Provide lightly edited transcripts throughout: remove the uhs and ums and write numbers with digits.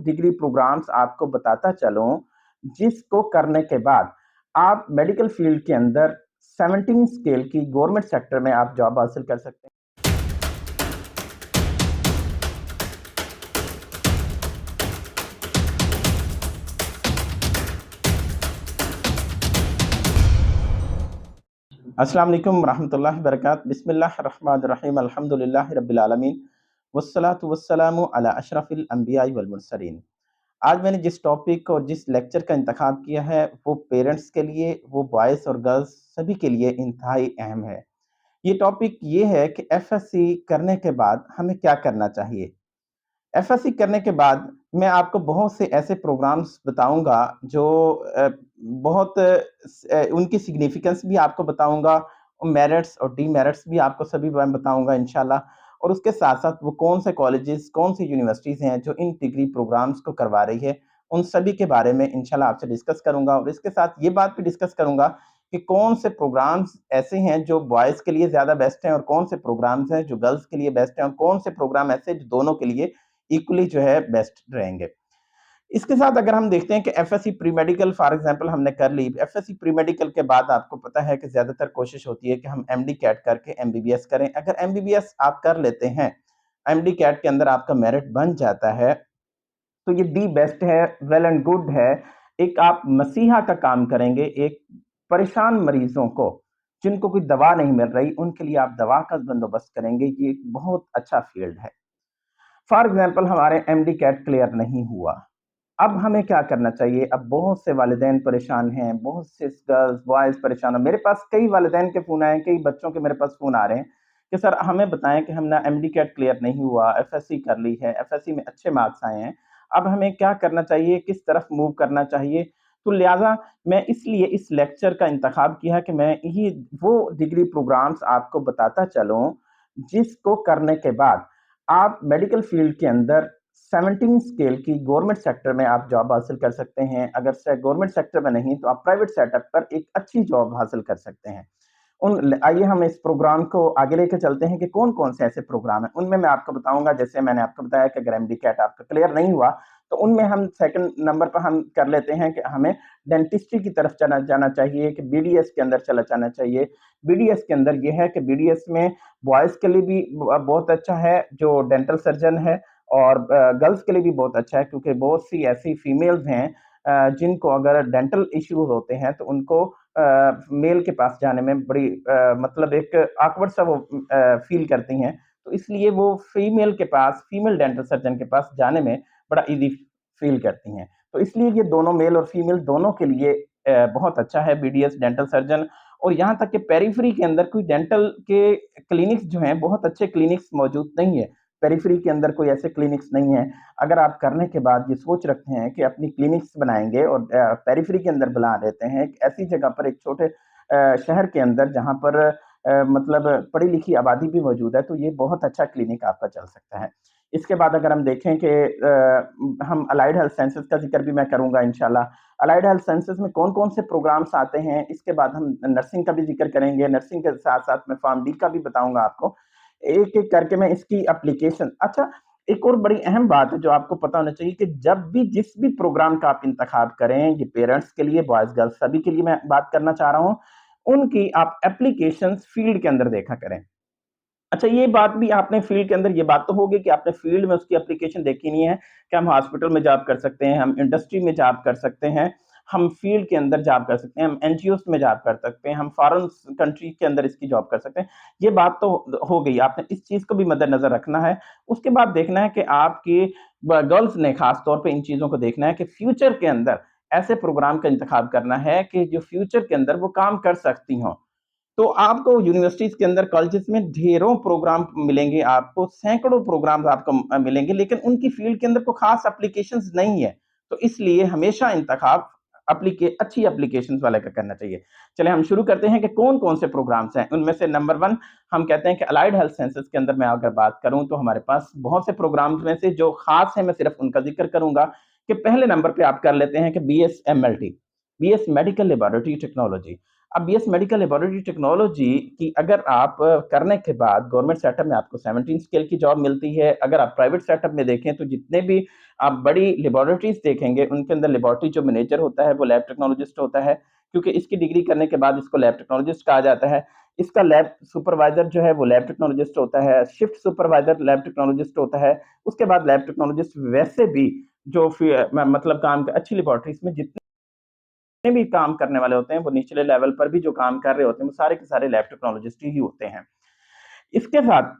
Degree programs आपको बताता चलूं जिसको करने के बाद आप मेडिकल फील्ड के अंदर 17 स्केल की गवर्नमेंट सेक्टर में आप जॉब हासिल कर सकते हैं। अस्सलाम वालेकुम रहमतुल्लाहि व बरकातहू। बिस्मिल्लाहिर रहमानिर रहीम। अल्हम्दुलिल्लाहि रब्बिल आलमीन वस्सलातु वस्सलामु अला अशरफिल अंबियाई वल मुरसलीन। आज मैंने जिस टॉपिक और जिस लेक्चर का इंतखाब किया है वो पेरेंट्स के लिए, वो बॉयज़ और गर्ल्स सभी के लिए इंतहाई अहम है। ये टॉपिक ये है कि एफएससी करने के बाद हमें क्या करना चाहिए। एफएससी करने के बाद मैं आपको बहुत से ऐसे प्रोग्राम्स बताऊँगा जो बहुत उनकी सिग्निफिकेंस भी आपको बताऊँगा, मेरिट्स और डीमेरिट्स भी आपको सभी मैं बताऊँगा इंशाल्लाह। और उसके साथ-साथ वो कौन से कॉलेजेस, कौन सी यूनिवर्सिटीज़ हैं जो इन डिग्री प्रोग्राम्स को करवा रही है, उन सभी के बारे में इंशाल्लाह आपसे डिस्कस करूँगा। और इसके साथ ये बात भी डिस्कस करूँगा कि कौन से प्रोग्राम्स ऐसे हैं जो बॉयज़ के लिए ज़्यादा बेस्ट हैं और कौन से प्रोग्राम्स हैं जो गर्ल्स के लिए बेस्ट हैं और कौन से प्रोग्राम ऐसे हैं जो दोनों के लिए इक्वली जो है बेस्ट रहेंगे। इसके साथ अगर हम देखते हैं कि FSc pre medical for example हमने कर ली। एफएससी प्री मेडिकल के बाद आपको पता है कि ज़्यादातर कोशिश होती है कि हम एमडी कैट करके एमबीबीएस करें। अगर एमबीबीएस आप कर लेते हैं, एमडी कैट के अंदर आपका मेरिट बन जाता है, तो ये दी बेस्ट है, वेल एंड गुड है। एक आप मसीहा का काम करेंगे, एक परेशान मरीजों को जिनको कोई दवा नहीं मिल रही, उनके लिए आप दवा का बंदोबस्त करेंगे। ये एक बहुत अच्छा फील्ड है। फॉर एग्जाम्पल हमारे एमडी कैट क्लियर नहीं हुआ, अब हमें क्या करना चाहिए? अब बहुत से वालिदैन परेशान हैं, बहुत से गर्ल्स, बॉयज़ परेशान हैं। मेरे पास कई वालिदैन के फ़ोन आए हैं, कई बच्चों के मेरे पास फ़ोन आ रहे हैं कि सर हमें बताएँ कि हमने एमडी कैट क्लियर नहीं हुआ, एफएससी कर ली है, एफएससी में अच्छे मार्क्स आए हैं, अब हमें क्या करना चाहिए, किस तरफ मूव करना चाहिए? तो लिहाज़ा मैं इसलिए इस लेक्चर का इंतखाब किया कि मैं ये वो डिग्री प्रोग्राम्स आपको बताता चलूँ, जिसको करने के बाद आप मेडिकल फील्ड के अंदर 17 स्केल की गवर्नमेंट सेक्टर में आप जॉब हासिल कर सकते हैं। अगर से गवर्नमेंट सेक्टर में नहीं तो आप प्राइवेट सेटअप पर एक अच्छी जॉब हासिल कर सकते हैं। आइए हम इस प्रोग्राम को आगे लेके चलते हैं कि कौन-कौन से ऐसे प्रोग्राम हैं। उनमें मैं आपको बताऊँगा, जैसे मैंने आपको बताया कि अगर एमडी कैट आपका क्लियर नहीं हुआ, तो उनमें हम सेकंड नंबर पर हम कर लेते हैं कि हमें डेंटिस्ट्री की तरफ चला जाना चाहिए, कि बीडीएस के अंदर चला जाना चाहिए। बीडीएस के अंदर ये है कि बीडीएस में बॉयज़ के लिए भी बहुत अच्छा है जो डेंटल सर्जन है, और गर्ल्स के लिए भी बहुत अच्छा है, क्योंकि बहुत सी ऐसी फीमेल्स हैं जिनको अगर डेंटल इश्यूज होते हैं तो उनको मेल के पास जाने में बड़ी मतलब एक ऑकवर्ड सा वो फील करती हैं। तो इसलिए वो फीमेल डेंटल सर्जन के पास जाने में बड़ा ईज़ी फील करती हैं। तो इसलिए ये दोनों मेल और फीमेल दोनों के लिए बहुत अच्छा है बीडीएस डेंटल सर्जन। और यहाँ तक कि पेरिफेरी के अंदर कोई डेंटल के क्लिनिक्स जो हैं, बहुत अच्छे क्लिनिक्स मौजूद नहीं है। पेरिफेरी के अंदर कोई ऐसे क्लिनिक्स नहीं है। अगर आप करने के बाद ये सोच रखते हैं कि अपनी क्लिनिक्स बनाएँगे और पेरिफेरी के अंदर बना देते हैं, एक ऐसी जगह पर, एक छोटे शहर के अंदर जहाँ पर मतलब पढ़ी-लिखी आबादी भी मौजूद है, तो ये बहुत अच्छा क्लिनिक आपका चल सकता है। इसके बाद अगर हम देखें कि हम अलाइड हेल्थ साइंसेज़ का ज़िक्र भी मैं करूँगा इंशाल्लाह। अलाइड हेल्थ साइंसेज़ में कौन-कौन से प्रोग्राम्स आते हैं, इसके बाद हम नर्सिंग का भी ज़िक्र करेंगे। नर्सिंग के साथ-साथ मैं फार्म डी का भी बताऊँगा आपको। एक-एक करके मैं इसकी एप्लीकेशन, अच्छा, एक और बड़ी अहम बात है जो आपको पता होना चाहिए कि जब भी जिस भी प्रोग्राम का आप इंतखाब करें, ये पेरेंट्स के लिए, बॉयज़ गर्ल्स सभी के लिए मैं बात करना चाह रहा हूँ, उनकी आप एप्लीकेशंस फील्ड के अंदर देखा करें। अच्छा, ये बात भी आपने फील्ड के अंदर, ये बात तो होगी कि आपने फील्ड में उसकी एप्लीकेशन देखी नहीं है कि हम हॉस्पिटल में जॉब कर सकते हैं, हम इंडस्ट्री में जॉब कर सकते हैं, हम फील्ड के अंदर जॉब कर सकते हैं, हम एनजीओज़ में जॉब कर सकते हैं, हम फॉरेन कंट्री के अंदर इसकी जॉब कर सकते हैं। ये बात तो हो गई, आपने इस चीज़ को भी मद्देनज़र रखना है। उसके बाद देखना है कि आपकी गर्ल्स ने खास तौर पे इन चीज़ों को देखना है कि फ्यूचर के अंदर ऐसे प्रोग्राम का इंतखाब करना है कि जो फ्यूचर के अंदर वो काम कर सकती हों। तो आपको यूनिवर्सिटीज़ के अंदर, कॉलेजेस में ढेरों प्रोग्राम मिलेंगे, आपको सैकड़ों प्रोग्राम्स आपको मिलेंगे, लेकिन उनकी फील्ड के अंदर कोई खास एप्लीकेशंस नहीं है। तो इसलिए हमेशा इंतखाब अच्छी एप्लीकेशंस वाले का करना चाहिए। चलिए हम शुरू करते हैं कि कौन-कौन से प्रोग्राम्स हैं। उनमें से नंबर 1 हम कहते हैं कि अलाइड हेल्थ साइंसेज़ के अंदर मैं अगर बात करूँ तो हमारे पास बहुत से प्रोग्राम्स में से जो खास हैं मैं सिर्फ उनका ज़िक्र करूँगा कि पहले नंबर पे आप कर लेते हैं कि BS MLT, BS medical laboratory technology. अब बीएस मेडिकल लेबोरेटरी टेक्नोलॉजी की अगर आप करने के बाद गवर्नमेंट सेटअप में आपको 17 स्केल की जॉब मिलती है। अगर आप प्राइवेट सेटअप में देखें तो जितने भी आप बड़ी लेबोरेटरीज देखेंगे उनके अंदर लेबोरेटरी जो मैनेजर होता है वो लैब टेक्नोलॉजिस्ट होता है, क्योंकि इसकी डिग्री करने के बाद इसको लैब टेक्नोलॉजिस्ट कहा जाता है। इसका लैब सुपरवाइजर जो है वो लैब टेक्नोलॉजिस्ट होता है, शिफ्ट सुपरवाइजर लैब टेक्नोलॉजिस्ट होता है। उसके बाद लैब टेक्नोलॉजिस्ट वैसे भी जो मतलब काम अच्छी लेबोरेटरीज में जितने भी काम करने वाले होते हैं, वो निचले लेवल पर भी जो काम कर रहे होते हैं, वो सारे के सारे लैब टेक्नोलॉजिस्ट ही होते हैं। इसके साथ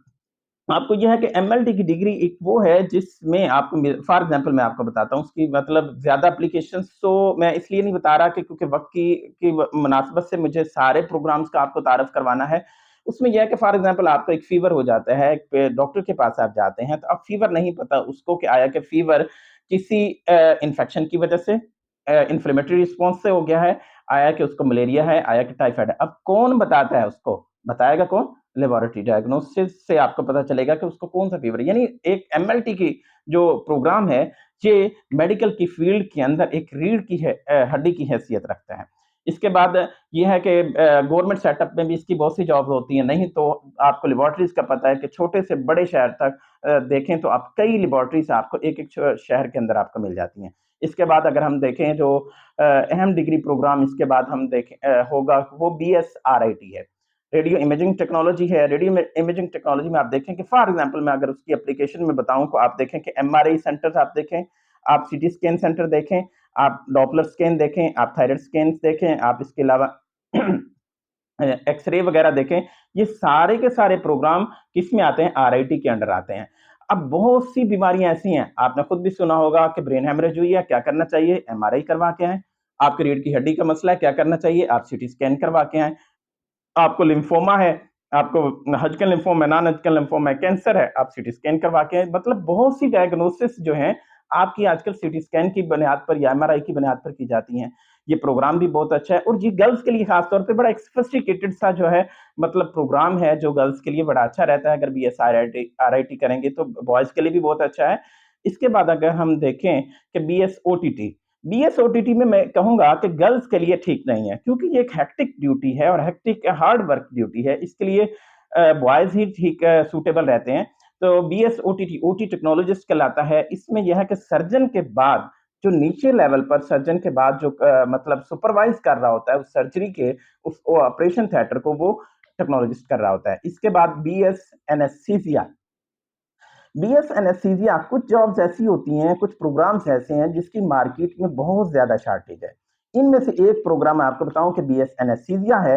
आपको यह है कि एमएलटी की डिग्री एक वो है जिसमें आपको फॉर एग्जांपल मैं आपको बताता हूँ उसकी मतलब ज़्यादा एप्लीकेशंस तो मैं इसलिए नहीं बता रहा कि क्योंकि वक़्त की मुनासिबत से मुझे सारे प्रोग्राम्स का आपको तारुफ़ करवाना है। उसमें यह है कि फॉर एग्जांपल आपको एक फ़ीवर हो जाता है, एक डॉक्टर के पास आप जाते हैं, तो अब फ़ीवर नहीं पता उसको कि आया कि फ़ीवर किसी इन्फेक्शन की वजह से इन्फ्लेमेटरी रिस्पॉन्स से हो गया है, आया कि उसको मलेरिया है, आया कि टाइफाइड है। अब कौन बताता है उसको? बताएगा कौन? लेबोरेटरी डायग्नोसिस से आपको पता चलेगा कि उसको कौन-सा फ़ीवर है। यानी एक एमएलटी की जो प्रोग्राम है, ये मेडिकल की फ़ील्ड के अंदर एक रीढ़ की हड्डी की हैसियत रखता है। इसके बाद ये है कि गवर्नमेंट सेटअप में भी इसकी बहुत सी जॉब्स होती हैं, नहीं तो आपको लेबोरेटरीज़ का पता है कि छोटे से बड़े शहर तक देखें तो आप कई लेबोरेटरीज़ आपको एक-एक शहर के अंदर आपको मिल जाती हैं। इसके बाद अगर हम देखें जो अहम डिग्री प्रोग्राम इसके बाद हम देखें होगा वो बीएसआरआईटी है। रेडियो इमेजिंग टेक्नोलॉजी है। रेडियो इमेजिंग टेक्नोलॉजी में आप देखें कि फॉर एग्जांपल मैं अगर उसकी एप्लीकेशन में बताऊं तो आप देखें कि एमआरआई सेंटर्स आप देखें, आप सीटी स्कैन सेंटर देखें, आप डॉपलर स्कैन देखें, आप थायराइड स्कैन देखें, आप इसके अलावा एक्सरे वगैरह देखें, ये सारे के सारे प्रोग्राम किस में आते हैं? आरआईटी के अंडर आते हैं। अब बहुत सी बीमारियां ऐसी हैं, आपने खुद भी सुना होगा कि ब्रेन हेमरेज हुई है, क्या करना चाहिए? एमआरआई करवा के आए। आपकी रीढ़ की हड्डी का मसला है, क्या करना चाहिए? आप सीटी स्कैन करवा के आए। आपको लिम्फोमा है, आपको हॉजकिन लिम्फोमा है, नॉन हॉजकिन लिम्फोमा है, कैंसर है, आप सीटी स्कैन करवा के मतलब बहुत सी डायग्नोसिस जो हैं, आपकी आजकल सीटी स्कैन की बुनियाद पर या एमआरआई की बुनियाद पर की जाती हैं। ये प्रोग्राम भी बहुत अच्छा है और जी गर्ल्स के लिए खास तौर पे बड़ा एक सोफिस्टिकेटेड सा जो है मतलब प्रोग्राम है, जो गर्ल्स के लिए बड़ा अच्छा रहता है। अगर बीएसआरआईटी आरआईटी करेंगे तो बॉयज़ के लिए भी बहुत अच्छा है। इसके बाद अगर हम देखें कि बीएसओटीटी बीएसओटीटी में मैं कहूँगा कि गर्ल्स के लिए ठीक नहीं है, क्योंकि ये एक हेक्टिक ड्यूटी है और हेक्टिक हार्ड वर्क ड्यूटी है। इसके लिए बॉयज़ ही ठीक सूटेबल रहते हैं। तो बीएसओटीटी ओटी टेक्नोलॉजिस्ट कहलाता है। इसमें यह है कि सर्जन के बाद जो नीचे लेवल पर सर्जन के बाद जो मतलब सुपरवाइज़ कर रहा होता है उस सर्जरी के उस ऑपरेशन थिएटर को वो टेक्नोलॉजिस्ट कर रहा होता है। इसके बाद बीएस एनेस्थीसिया बीएस एनेस्थीसिया कुछ जॉब्स ऐसी होती हैं, कुछ प्रोग्राम्स ऐसे हैं जिसकी मार्केट में बहुत ज़्यादा शॉर्टेज है। इनमें से एक प्रोग्राम मैं आपको बताऊँ कि बीएस एनेस्थीसिया है।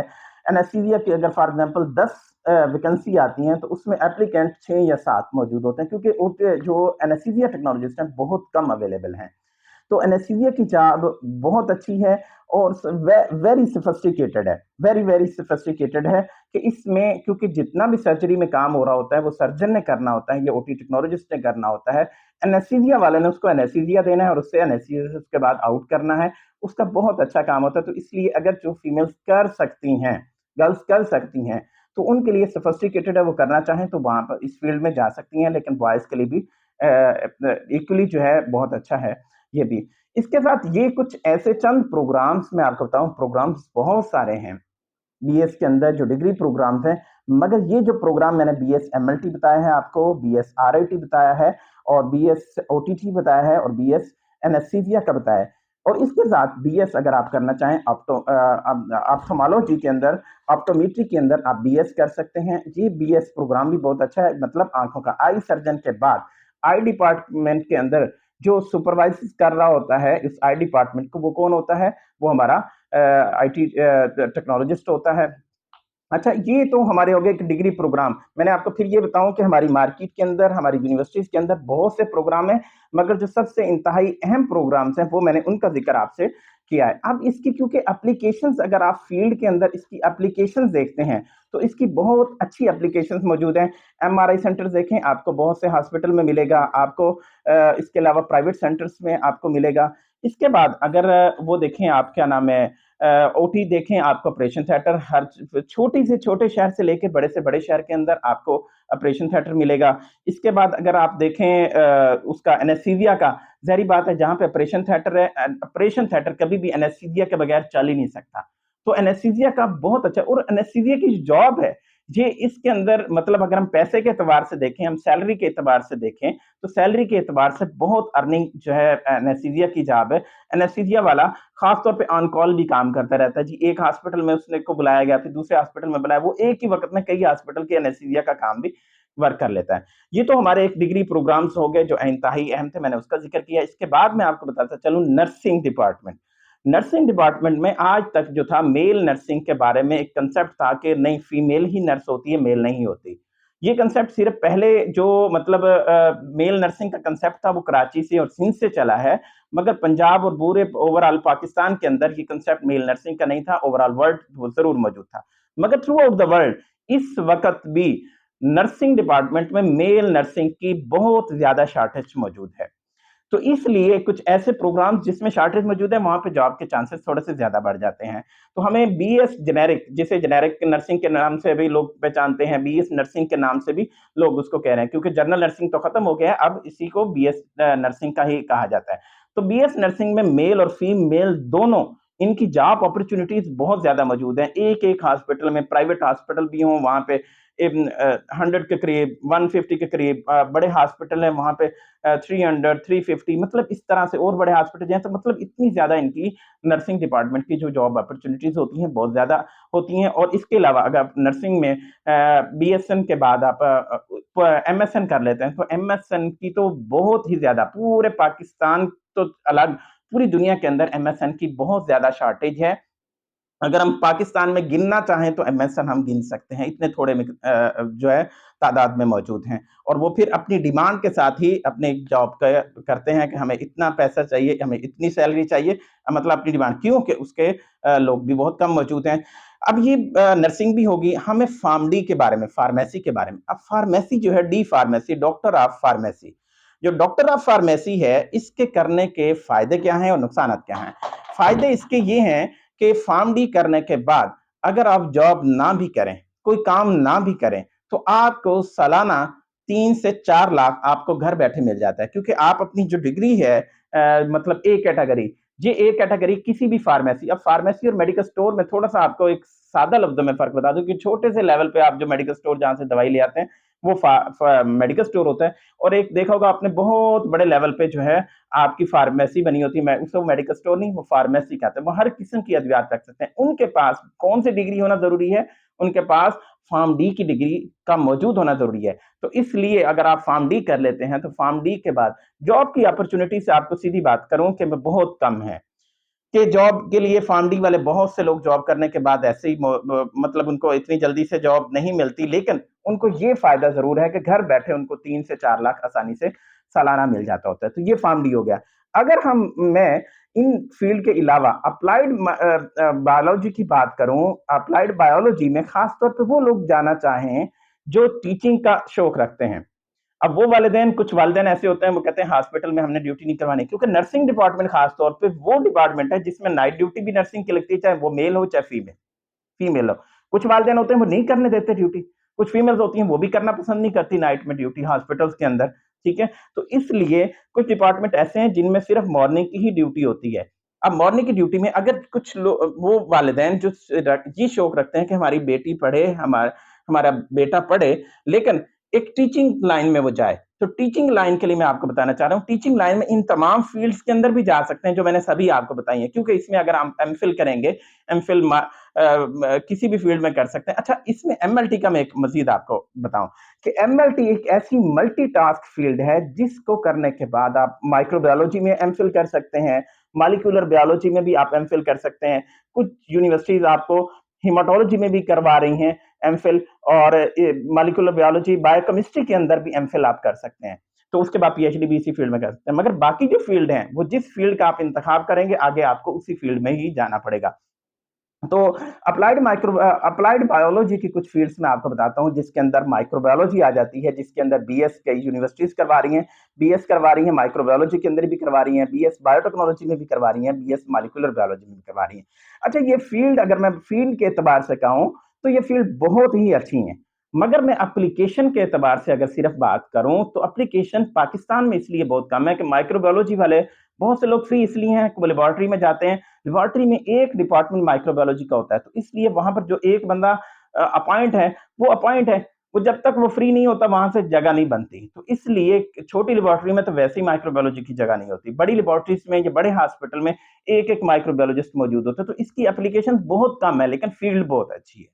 एनेस्थीसिया की अगर फॉर एग्ज़ाम्पल 10 वैकेंसी आती हैं तो उसमें एप्लीकेंट 6 या 7 मौजूद होते हैं, क्योंकि उनके जो एनेस्थीसिया टेक्नोलॉजिस्ट हैं बहुत कम अवेलेबल हैं। तो एनेस्थीसिया की जॉब बहुत अच्छी है और वेरी सोफिस्टिकेटेड है, वेरी वेरी सोफिस्टिकेटेड है कि इसमें क्योंकि जितना भी सर्जरी में काम हो रहा होता है वो सर्जन ने करना होता है, ये ओटी टेक्नोलॉजिस्ट ने करना होता है। एनेस्थीसिया वाले ने उसको एनेस्थीसिया देना है और उससे एनेस्थीसिया से उसके बाद आउट करना है। उसका बहुत अच्छा काम होता है। तो इसलिए अगर जो फीमेल्स कर सकती हैं, गर्ल्स कर सकती हैं, तो उनके लिए सोफिस्टिकेटेड है, वो करना चाहें तो वहाँ पर इस फील्ड में जा सकती हैं, लेकिन बॉयज़ के लिए भी इक्वली जो है बहुत अच्छा है ये भी। इसके साथ ये कुछ ऐसे चंद प्रोग्राम्स मैं आपको बताऊँ, प्रोग्राम्स बहुत सारे हैं। बीएस के अंदर जो डिग्री प्रोग्राम्स हैं, मगर ये जो प्रोग्राम मैंने बीएस एमएलटी बताया है आपको, बीएस आरआईटी बताया है और बीएस ओटीटी बताया है और बीएस एनेस्थीसिया का बताया है। और इसके साथ बीएस अगर आप करना चाहें ऑप्थोमोलॉजी के अंदर, ऑप्टोमेट्री के अंदर आप बीएस कर सकते हैं। ये बीएस प्रोग्राम भी बहुत अच्छा है, मतलब आँखों का आई सर्जन के बाद आई डिपार्टमेंट के अंदर जो सुपरवाइज कर रहा होता है इस आई डिपार्टमेंट को, वो कौन होता है? वो हमारा आईटी टेक्नोलॉजिस्ट होता है। अच्छा, ये तो हमारे हो गए एक डिग्री प्रोग्राम। मैंने आपको फिर ये बताऊँ कि हमारी मार्केट के अंदर, हमारी यूनिवर्सिटीज़ के अंदर बहुत से प्रोग्राम हैं, मगर जो सबसे इंतहाई अहम प्रोग्राम्स हैं, वो मैंने उनका ज़िक्र आपसे किया है। अब इसकी क्योंकि एप्लीकेशंस अगर आप फ़ील्ड के अंदर इसकी एप्लीकेशंस देखते हैं, तो इसकी बहुत अच्छी एप्लीकेशंस मौजूद हैं। एमआरआई सेंटर्स देखें, आपको बहुत से हॉस्पिटल में मिलेगा, आपको इसके अलावा प्राइवेट सेंटर्स में आपको मिलेगा। इसके बाद अगर वो देखें आप क्या नाम है ओटी देखें, आपको ऑपरेशन थिएटर हर छोटी से छोटे शहर से लेके बड़े से बड़े शहर के अंदर आपको ऑपरेशन थिएटर मिलेगा। इसके बाद अगर आप देखें उसका एनेस्थीसिया का, ज़ाहिर बात है जहाँ पे ऑपरेशन थिएटर है, ऑपरेशन थिएटर कभी भी एनेस्थीसिया के बगैर चल ही नहीं सकता। तो एनेस्थीसिया का बहुत अच्छा, और एनेस्थीसिया की जॉब है ये, इसके अंदर मतलब अगर हम पैसे के एतबार से देखें, हम सैलरी के एतबार से देखें, तो सैलरी के एतबार से बहुत अर्निंग जो है एनेस्थीसिया की जॉब है। एनेस्थीसिया वाला खास तौर पे ऑन कॉल भी काम करता रहता है जी। एक हॉस्पिटल में उसने को बुलाया गया, फिर दूसरे हॉस्पिटल में बुलाया, वो एक ही वक्त में कई हॉस्पिटल के एनेस्थीसिया का काम भी वर्क कर लेता है। ये तो हमारे एक डिग्री प्रोग्राम्स हो गए जो इंतहाई अहम थे, मैंने उसका जिक्र किया। इसके बाद मैं आपको बताता चलूं नर्सिंग डिपार्टमेंट। नर्सिंग डिपार्टमेंट में आज तक जो था, मेल नर्सिंग के बारे में एक कंसेप्ट था कि नहीं, फीमेल ही नर्स होती है, मेल नहीं होती। ये कंसेप्ट सिर्फ पहले जो मतलब मेल नर्सिंग का कंसेप्ट था वो कराची से और सिंध से चला है, मगर पंजाब और पूरे ओवरऑल पाकिस्तान के अंदर ये कंसेप्ट मेल नर्सिंग का नहीं था, ओवरऑल वर्ल्ड वो जरूर मौजूद था। मगर थ्रू आउट द वर्ल्ड इस वक्त भी नर्सिंग डिपार्टमेंट में मेल नर्सिंग की बहुत ज्यादा शॉर्टेज मौजूद है। तो इसलिए कुछ ऐसे प्रोग्राम्स जिसमें शॉर्टेज मौजूद है, वहां पे जॉब के चांसेस थोड़े से ज्यादा बढ़ जाते हैं। तो हमें बीएस जेनेरिक, जिसे जेनेरिक नर्सिंग के नाम से भी लोग पहचानते हैं, बीएस नर्सिंग के नाम से भी लोग उसको कह रहे हैं, क्योंकि जनरल नर्सिंग तो खत्म हो गया है, अब इसी को बीएस नर्सिंग का ही कहा जाता है। तो बीएस नर्सिंग में मेल और फीमेल दोनों, इनकी जॉब अपॉर्चुनिटीज बहुत ज्यादा मौजूद है। एक एक हॉस्पिटल में, प्राइवेट हॉस्पिटल भी हो वहां पे 100 के करीब, 150 के करीब बड़े हॉस्पिटल है वहां पे 300 350, मतलब इस तरह से और बड़े हॉस्पिटल हैं। तो मतलब इतनी ज्यादा इनकी नर्सिंग डिपार्टमेंट की जो जॉब अपॉर्चुनिटीज होती हैं बहुत ज्यादा होती हैं। और इसके अलावा अगर आप नर्सिंग में बीएसएन के बाद आप एमएसएन कर लेते हैं, तो एमएसएन की तो बहुत ही ज्यादा, पूरे पाकिस्तान तो अलग, पूरी दुनिया के अंदर एमएसएन की बहुत ज्यादा शॉर्टेज है। अगर हम पाकिस्तान में गिनना चाहें तो एमएसएन हम गिन सकते हैं, इतने थोड़े में जो है तादाद में मौजूद हैं। और वो फिर अपनी डिमांड के साथ ही अपने जॉब करते हैं कि हमें इतना पैसा चाहिए, हमें इतनी सैलरी चाहिए, मतलब अपनी डिमांड, क्योंकि उसके लोग भी बहुत कम मौजूद हैं। अब ये नर्सिंग भी होगी, हमें फार्मडी के बारे में, फार्मेसी के बारे में। अब फार्मेसी जो है, D pharmacy, doctor of pharmacy, जो डॉक्टर ऑफ फार्मेसी है, इसके करने के फायदे क्या हैं और नुकसान क्या हैं? फायदे इसके ये हैं कि फार्म डी करने के बाद अगर आप जॉब ना भी करें, कोई काम ना भी करें, तो आपको सालाना 3 से 4 लाख आपको घर बैठे मिल जाता है, क्योंकि आप अपनी जो डिग्री है मतलब ए कैटेगरी, ये ए कैटेगरी किसी भी फार्मेसी, अब फार्मेसी और मेडिकल स्टोर में थोड़ा सा आपको एक सादा लफ्जों में फर्क बता दूं कि छोटे से लेवल पे आप जो मेडिकल स्टोर जहां से दवाई ले आते हैं वो मेडिकल स्टोर होता है, और एक देखा होगा आपने बहुत बड़े लेवल पे जो है आपकी फार्मेसी बनी होती है, उसको मेडिकल स्टोर नहीं, वो फार्मेसी कहते हैं। वो हर किस्म की अद्वियात रख सकते हैं। उनके पास कौन सी डिग्री होना जरूरी है? उनके पास फार्म डी की डिग्री का मौजूद होना जरूरी है। तो इसलिए अगर आप फार्म डी कर लेते हैं, तो फार्म डी के बाद जॉब की अपॉर्चुनिटी से आपको सीधी बात करूं कि बहुत कम है कि जॉब के लिए फार्म डी वाले बहुत से लोग जॉब करने के बाद ऐसे ही मतलब उनको इतनी जल्दी से जॉब नहीं मिलती, लेकिन उनको ये फायदा जरूर है कि घर बैठे उनको 3 से 4 लाख आसानी से सालाना मिल जाता होता है। तो ये फार्म डी हो गया। अगर मैं इन फील्ड के अलावा अप्लाइड बायोलॉजी की बात करूं, अप्लाइड बायोलॉजी में खासतौर पर वो लोग जाना चाहें जो टीचिंग का शौक रखते हैं। अब वो वालिदैन, कुछ वालिदैन ऐसे होते हैं, वो कहते हैं हॉस्पिटल में हमने ड्यूटी नहीं करवानी, क्योंकि नर्सिंग डिपार्टमेंट खास तौर पे वो डिपार्टमेंट है जिसमें नाइट ड्यूटी भी नर्सिंग की लगती है, चाहे वो मेल हो चाहे फीमेल फीमेल हो। कुछ वालिदैन होते हैं वो नहीं करने देते ड्यूटी, कुछ फीमेल्स होती हैं वो भी करना पसंद नहीं करती नाइट में ड्यूटी हॉस्पिटल्स के अंदर, ठीक है। तो इसलिए कुछ डिपार्टमेंट ऐसे हैं जिनमें सिर्फ मॉर्निंग की ही ड्यूटी होती है। अब मॉर्निंग की ड्यूटी में अगर कुछ वो वालिदैन जो ये शौक रखते हैं कि हमारी बेटी पढ़े, हमारा हमारा बेटा पढ़े, लेकिन एक टीचिंग लाइन में वो जाए, तो टीचिंग लाइन के लिए मैं आपको बताना चाह रहा हूँ, टीचिंग लाइन में इन तमाम फील्ड्स के अंदर भी जा सकते हैं जो मैंने सभी आपको बताई हैं, क्योंकि इसमें अगर आप एमफिल करेंगे, एमफिल किसी भी फील्ड में कर सकते हैं। अच्छा, इसमें एमएलटी का मैं एक मजीद आपको बताऊं कि एमएलटी एक ऐसी मल्टीटास्क फील्ड है जिसको करने के बाद आप माइक्रोबायोलॉजी में एमफिल कर सकते हैं, मॉलिक्यूलर बायोलॉजी में भी आप एमफिल कर सकते हैं, कुछ यूनिवर्सिटीज आपको हिमाटोलॉजी में भी करवा रही हैं एमफिल, और मॉलिक्यूलर बायोलॉजी बायोकेमिस्ट्री के अंदर भी एमफिल आप कर सकते हैं। तो उसके बाद पीएचडी भी इसी फील्ड में कर सकते हैं। मगर बाकी जो फील्ड हैं, वो जिस फील्ड का आप इंतखाब करेंगे आगे आपको उसी फील्ड में ही जाना पड़ेगा। तो अप्लाइड बायोलॉजी की कुछ फील्ड्स में आपको बताता हूं जिसके अंदर माइक्रोबायोलॉजी आ जाती है, जिसके अंदर बीएस कई यूनिवर्सिटीज करवा रही हैं, बीएस करवा रही हैं माइक्रोबायोलॉजी के अंदर भी करवा रही हैं, बीएस बायोटेक्नोलॉजी में भी करवा रही हैं, बीएस मॉलिक्यूलर बायोलॉजी में भी करवा रही हैं। अच्छा, ये फील्ड अगर मैं फील्ड के एतबार से कहूं तो ये फील्ड बहुत ही अच्छी है, मगर मैं एप्लीकेशन के एतबार से अगर सिर्फ बात करूं तो एप्लीकेशन पाकिस्तान में इसलिए बहुत कम है कि माइक्रोबायोलॉजी वाले बहुत से लोग फ्री इसलिए हैं कि वो लेबोरेटरी में जाते हैं, लेबोरेटरी में एक डिपार्टमेंट माइक्रोबायोलॉजी का होता है, तो इसलिए वहाँ पर जो एक बंदा अपॉइंट है, वो अपॉइंट है, वो जब तक वो फ्री नहीं होता वहाँ से जगह नहीं बनती। तो इसलिए छोटी लेबोरेटरी में तो वैसे ही माइक्रोबायोलॉजी की जगह नहीं होती। बड़ी लेबोरेटरीज़ में या बड़े हॉस्पिटल में एक-एक माइक्रोबायोलॉजिस्ट मौजूद होते हैं, तो इसकी एप्लीकेशंस बहुत कम है, लेकिन फील्ड बहुत अच्छी है।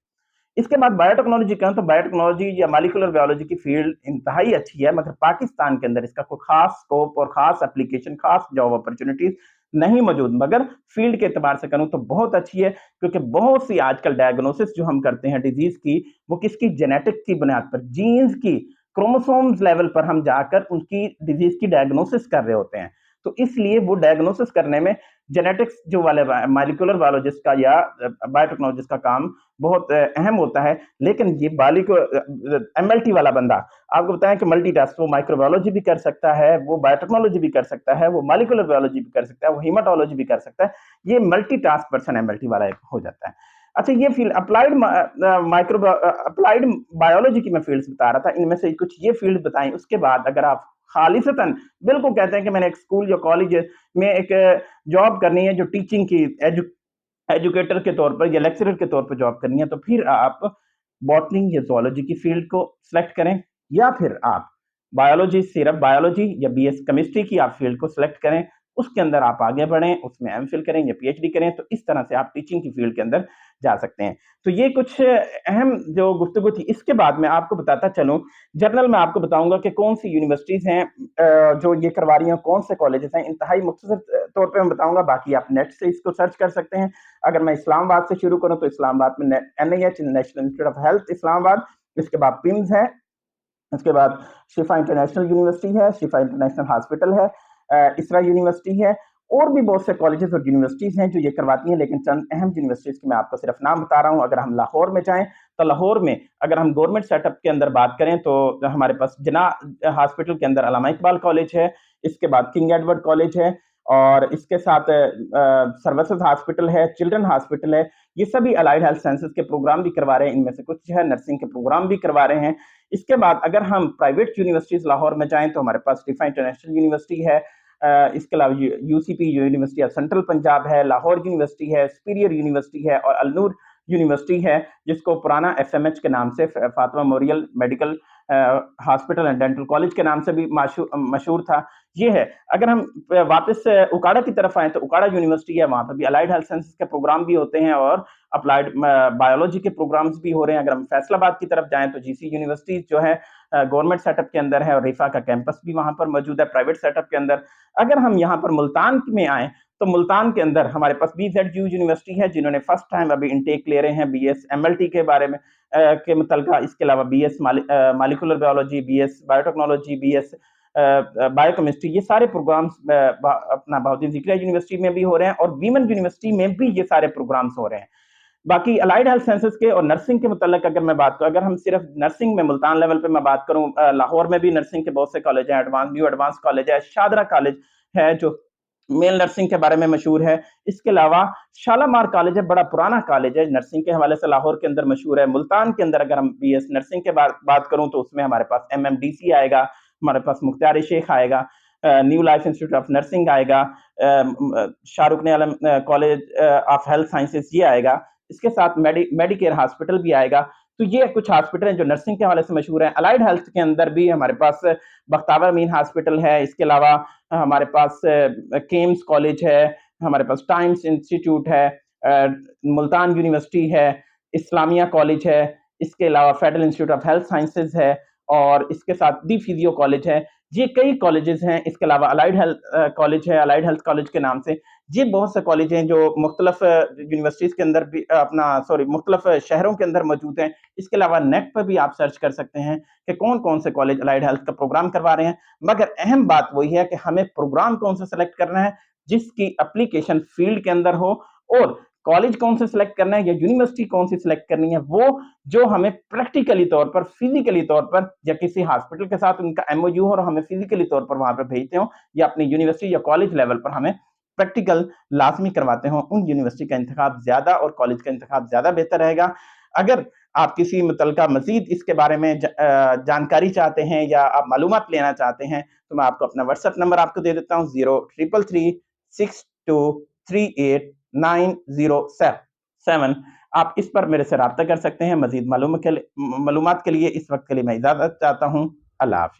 इसके बाद बायोटेक्नोलॉजी कहूँ तो बायोटेक्नोलॉजी या मॉलिक्यूलर बायोलॉजी की फील्ड इंतहाई अच्छी है, मगर पाकिस्तान के अंदर इसका कोई खास स्कोप और खास एप्लीकेशन, खास जॉब अपॉर्चुनिटीज नहीं मौजूद, मगर फील्ड के एतबार से करूँ तो बहुत अच्छी है, क्योंकि बहुत सी आजकल डायग्नोसिस जो हम करते हैं डिजीज की, वो किसकी जेनेटिक्स की बुनियाद पर, जीन्स की, क्रोमोसोम्स लेवल पर हम जाकर उनकी डिजीज की डायग्नोसिस कर रहे होते हैं। तो इसलिए वो डायग्नोसिस करने में जेनेटिक्स जो वाले मॉलिक्यूलर बायोलॉजिस्ट का या बायोटेक्नोलॉजिस्ट का काम बहुत अहम होता है। लेकिन ये बाली को एमएलटी वाला बंदा आपको बताएं कि मल्टीटास्क, वो माइक्रोबायोलॉजी भी कर सकता है, वो बायोटेक्नोलॉजी भी कर सकता है, वो मॉलिक्यूलर बायोलॉजी भी कर सकता है, वो हीमाटोलॉजी भी कर सकता है। ये मल्टीटास्क पर्सन एमएलटी वाला एक हो जाता है। अच्छा, ये field applied micro applied biology की मैं फील्ड्स बता रहा था, इनमें से कुछ ये फील्ड बताई। उसके बाद अगर आप खालिसतन बिल्कुल कहते हैं कि मैंने एक स्कूल या कॉलेज में एक जॉब करनी है जो टीचिंग की, एजुकेटर के तौर पर या लेक्चरर के तौर पर जॉब करनी है, तो फिर आप बॉटनी या ज़ूलॉजी की फील्ड को सिलेक्ट करें, या फिर आप बायोलॉजी, सिर्फ बायोलॉजी या बीएस केमिस्ट्री की आप फील्ड को सिलेक्ट करें। उसके अंदर आप आगे बढ़ें, उसमें एमफिल करें या पीएचडी करें, तो इस तरह से आप टीचिंग की फील्ड के अंदर जा सकते हैं। तो ये कुछ अहम जो गुफ्तगू थी। इसके बाद मैं आपको बताता चलूँ, जनरल मैं आपको बताऊंगा कि कौन सी यूनिवर्सिटीज़ हैं जो ये करवा रही हैं, कौन से कॉलेजेस हैं, इंतहाई मुख्तसर तौर पे मैं बताऊंगा, बाकी आप नेट से इसको सर्च कर सकते हैं। अगर मैं इस्लामाबाद से शुरू करूं तो इस्लामाबाद में NIH, national institute of health Islamabad, इसके बाद पिम्स है, उसके बाद शिफा इंटरनेशनल यूनिवर्सिटी है, शिफा इंटरनेशनल हॉस्पिटल है, इसरा यूनिवर्सिटी है, और भी बहुत से कॉलेजेस और यूनिवर्सिटीज़ हैं जो ये करवाती हैं। लेकिन चंद अहम यूनिवर्सिटीज़ के मैं आपको सिर्फ नाम बता रहा हूँ। अगर हम लाहौर में जाएँ तो लाहौर में अगर हम गवर्नमेंट सेटअप के अंदर बात करें तो हमारे पास जिन्ना हॉस्पिटल के अंदर अल्लामा इकबाल कॉलेज है, इसके बाद किंग एडवर्ड कॉलेज है, और इसके साथ सर्विसेज हॉस्पिटल है, चिल्ड्रन हॉस्पिटल है। ये सभी अलाइड हेल्थ साइंसेज के प्रोग्राम भी करवा रहे हैं, इनमें से कुछ जो है नर्सिंग के प्रोग्राम भी करवा रहे हैं। इसके बाद अगर हम प्राइवेट यूनिवर्सिटीज़ लाहौर में जाएँ तो हमारे पास शिफा इंटरनेशनल यूनिवर्सिटी है, इसके अलावा UCP university of central Punjab है, लाहौर यूनिवर्सिटी है, सुपीरियर यूनिवर्सिटी है, और अलनूर यूनिवर्सिटी है, जिसको पुराना एफएमएच के नाम से, Fatima memorial medical hospital and dental college के नाम से भी मशहूर था। ये है। अगर हम वापस उकाड़ा की तरफ आए तो उकाड़ा यूनिवर्सिटी है, वहाँ पर भी अलाइड हेल्थ साइंसेज के प्रोग्राम भी होते हैं और अप्लाइड बायोलॉजी के प्रोग्राम्स भी हो रहे हैं। अगर हम फैसलाबाद की तरफ जाएं तो जीसी यूनिवर्सिटी जो है गवर्नमेंट सेटअप के अंदर है, और रिफा का कैंपस भी वहाँ पर मौजूद है प्राइवेट सेटअप के अंदर। अगर हम यहाँ पर मुल्तान में आए तो मुल्तान के अंदर हमारे पास बीजेडयू यूनिवर्सिटी है, जिन्होंने फर्स्ट टाइम अभी इनटेक ले रहे हैं बीएस एमएलटी के बारे में के मुतलका। इसके अलावा BS molecular biology, BS biotechnology, BS biochemistry, ये सारे प्रोग्राम्स अपना बहाउद्दीन ज़िक्रिया यूनिवर्सिटी में भी हो रहे हैं, और वीमेन यूनिवर्सिटी में भी ये सारे प्रोग्राम्स हो रहे हैं। बाकी अलाइड हेल्थ साइंसेज के और नर्सिंग के मुतल्लिक अगर मैं बात करूं, अगर हम सिर्फ नर्सिंग में मुल्तान लेवल पे मैं बात करूं, लाहौर में भी नर्सिंग के बहुत से कॉलेज हैं, न्यू एडवांस कॉलेज है, शादरा कॉलेज है जो मेल नर्सिंग के बारे में मशहूर है। इसके अलावा शालामार कॉलेज है, बड़ा पुराना कॉलेज है, नर्सिंग के हवाले से लाहौर के अंदर मशहूर है। मुल्तान के अंदर अगर हम बीएस नर्सिंग के बात करूं तो उसमें हमारे पास एमएमडीसी आएगा, हमारे पास मुख्तार शेख आएगा, new life institute of nursing आएगा, शाहरुख ने आलम कॉलेज ऑफ हेल्थ साइंसेज ये आएगा। इसके साथ मेडिकेयर हॉस्पिटल भी आएगा। तो ये कुछ हॉस्पिटल हैं जो नर्सिंग के हवाले से मशहूर हैं। अलाइड हेल्थ के अंदर भी हमारे पास बख्तावर अमीन हॉस्पिटल है, इसके अलावा हमारे पास केम्स कॉलेज है, हमारे पास टाइम्स इंस्टीट्यूट है, मुल्तान यूनिवर्सिटी है, इस्लामिया कॉलेज है, इसके अलावा federal institute of health sciences है, और इसके साथ दी फिजियो कॉलेज है। ये कई कॉलेजेस हैं। इसके अलावा अलाइड हेल्थ कॉलेज है, अलाइड हेल्थ कॉलेज के नाम से। ये बहुत से कॉलेज हैं जो मुख्तलिफ यूनिवर्सिटीज़ के अंदर भी मुख्तलिफ शहरों के अंदर मौजूद हैं। इसके अलावा नेट पर भी आप सर्च कर सकते हैं कि कौन-कौन से कॉलेज अलाइड हेल्थ का प्रोग्राम करवा रहे हैं। मगर अहम बात वही है कि हमें प्रोग्राम कौन सा सेलेक्ट करना है, जिसकी एप्लीकेशन फील्ड के अंदर हो, और कॉलेज कौन से सेलेक्ट करना है या यूनिवर्सिटी कौन सी सेलेक्ट करनी है, वो जो हमें प्रैक्टिकली तौर पर, फिजिकली तौर पर, या किसी हॉस्पिटल के साथ उनका एमओयू हो और हमें फिजिकली तौर पर वहां पर भेजते हो, या अपनी यूनिवर्सिटी या कॉलेज लेवल पर हमें प्रैक्टिकल लाजमी करवाते हो, उन यूनिवर्सिटी का इंतखाब ज्यादा और कॉलेज का इंतखाब ज्यादा बेहतर रहेगा। अगर आप किसी मुतलका मज़ीद इसके बारे में जानकारी चाहते हैं या आप मालूमात लेना चाहते हैं, तो मैं आपको अपना व्हाट्सएप नंबर आपको दे देता हूँ 0333623890 आप इस पर मेरे से राब्ता कर सकते हैं। मज़ीद मालूमात के लिए इस वक़्त के लिए मैं इजाज़त चाहता हूँ। अल्लाह हाफ़िज़।